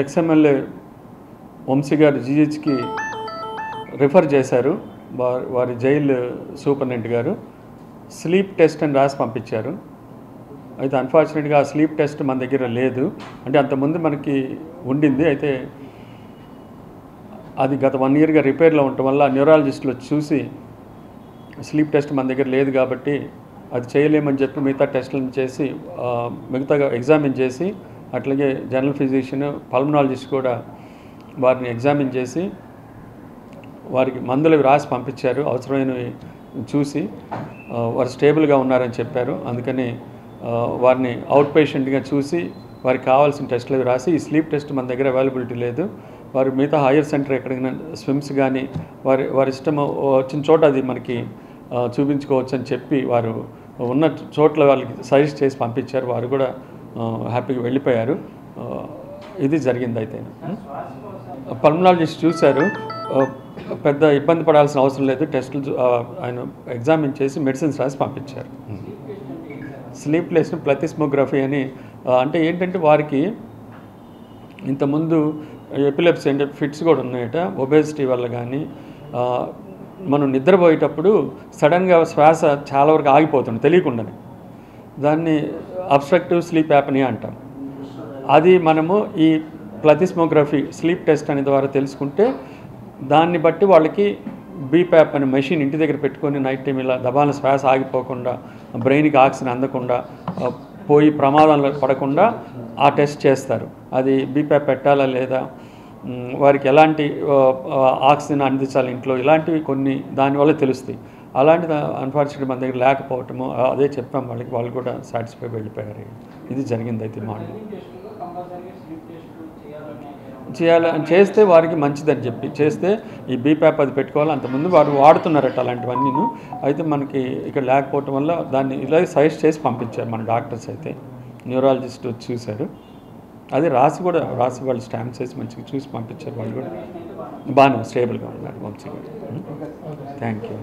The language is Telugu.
ఎక్స్ఎమ్ఎల్ఏ వంశీ గారు జీహెచ్కి రిఫర్ చేశారు. వారి జైలు సూపరింటెండెంట్ గారు స్లీప్ టెస్ట్ అని రాసి పంపించారు. అయితే అన్ఫార్చునేట్గా ఆ స్లీప్ టెస్ట్ మన దగ్గర లేదు. అంటే అంతకుముందు మనకి ఉండింది. అయితే అది గత 1 ఇయర్గా రిపేర్లో ఉండటం వల్ల న్యూరాలజిస్టులు చూసి స్లీప్ టెస్ట్ మన దగ్గర లేదు కాబట్టి అది చేయలేమని చెప్పి మిగతా టెస్టులను చేసి మిగతాగా ఎగ్జామిన్ చేసి అట్లాగే జనరల్ ఫిజిషియన్ పల్మనాలజిస్ట్ కూడా వారిని ఎగ్జామిన్ చేసి వారికి మందులు రాసి పంపించారు. అవసరమైనవి చూసి వారు స్టేబుల్గా ఉన్నారని చెప్పారు. అందుకని వారిని అవుట్ పేషెంట్గా చూసి వారికి కావాల్సిన టెస్టులు రాసి ఈ స్లీప్ టెస్ట్ మన దగ్గర అవైలబిలిటీ లేదు. వారు మిగతా హైయర్ సెంటర్ ఎక్కడికైనా స్విమ్స్ కానీ వారి ఇష్టం వచ్చిన చోట అది మనకి చూపించుకోవచ్చు అని చెప్పి వారు ఉన్న చోట్ల వాళ్ళకి సజెస్ట్ చేసి పంపించారు. వారు కూడా హ్యాపీగా వెళ్ళిపోయారు. ఇది జరిగింది. అయితే పల్మనాలజిస్ట్ చూశారు. పెద్ద ఇబ్బంది పడాల్సిన అవసరం లేదు. టెస్టులు ఆయన ఎగ్జామిన్ చేసి మెడిసిన్స్ రాసి పంపించారు. స్లీప్లెస్ ప్లథిస్మోగ్రఫీ అని అంటే ఏంటంటే వారికి ఇంతకుముందు ఎపిలెప్సీ అంటే ఫిట్స్ కూడా ఉన్నాయట. ఒబేసిటీ వల్ల కానీ మనం నిద్రపోయేటప్పుడు సడన్గా శ్వాస చాలా వరకు ఆగిపోతుంది తెలియకుండానే. దాన్ని అబ్స్ట్రక్టివ్ స్లీప్ యాప్నియా అంటాం. అది మనము ఈ ప్లథిస్మోగ్రఫీ స్లీప్ టెస్ట్ అనే ద్వారా తెలుసుకుంటే దాన్ని బట్టి వాళ్ళకి బీప్యాప్ అనే మెషిన్ ఇంటి దగ్గర పెట్టుకొని నైట్ టైం ఇలా దబాన శ్వాస ఆగిపోకుండా బ్రెయిన్కి ఆక్సిజన్ అందకుండా పోయి ప్రమాదంలో పడకుండా ఆ టెస్ట్ చేస్తారు. అది బీప్యాప్ పెట్టాలా లేదా, వారికి ఎలాంటి ఆక్సిజన్ అందించాలి ఇంట్లో, ఇలాంటివి కొన్ని దానివల్ల తెలుస్తాయి. అలాంటిది అన్ఫార్చునేట్గా మన దగ్గర లేకపోవటము అదే చెప్పాం వాళ్ళకి. వాళ్ళు కూడా సాటిస్ఫై వెళ్ళిపోయారు. ఇది జరిగింది. అయితే మార్నింగ్ చేయాలని చేస్తే వారికి మంచిదని చెప్పి చేస్తే ఈ బీప్యాప్ అది పెట్టుకోవాలి. అంతకుముందు వారు వాడుతున్నారట అలాంటివన్నీ. అయితే మనకి ఇక్కడ లేకపోవటం వల్ల దాన్ని ఇలా సజెస్ట్ చేసి పంపించారు మన డాక్టర్స్. అయితే న్యూరాలజిస్ట్ వచ్చి చూశారు. అది రాసి వాళ్ళు స్టాంప్స్ వేసి మంచిగా చూసి పంపించారు. వాళ్ళు కూడా బాగానే స్టేబుల్గా ఉన్నారు వంశీ గారు. Thank you.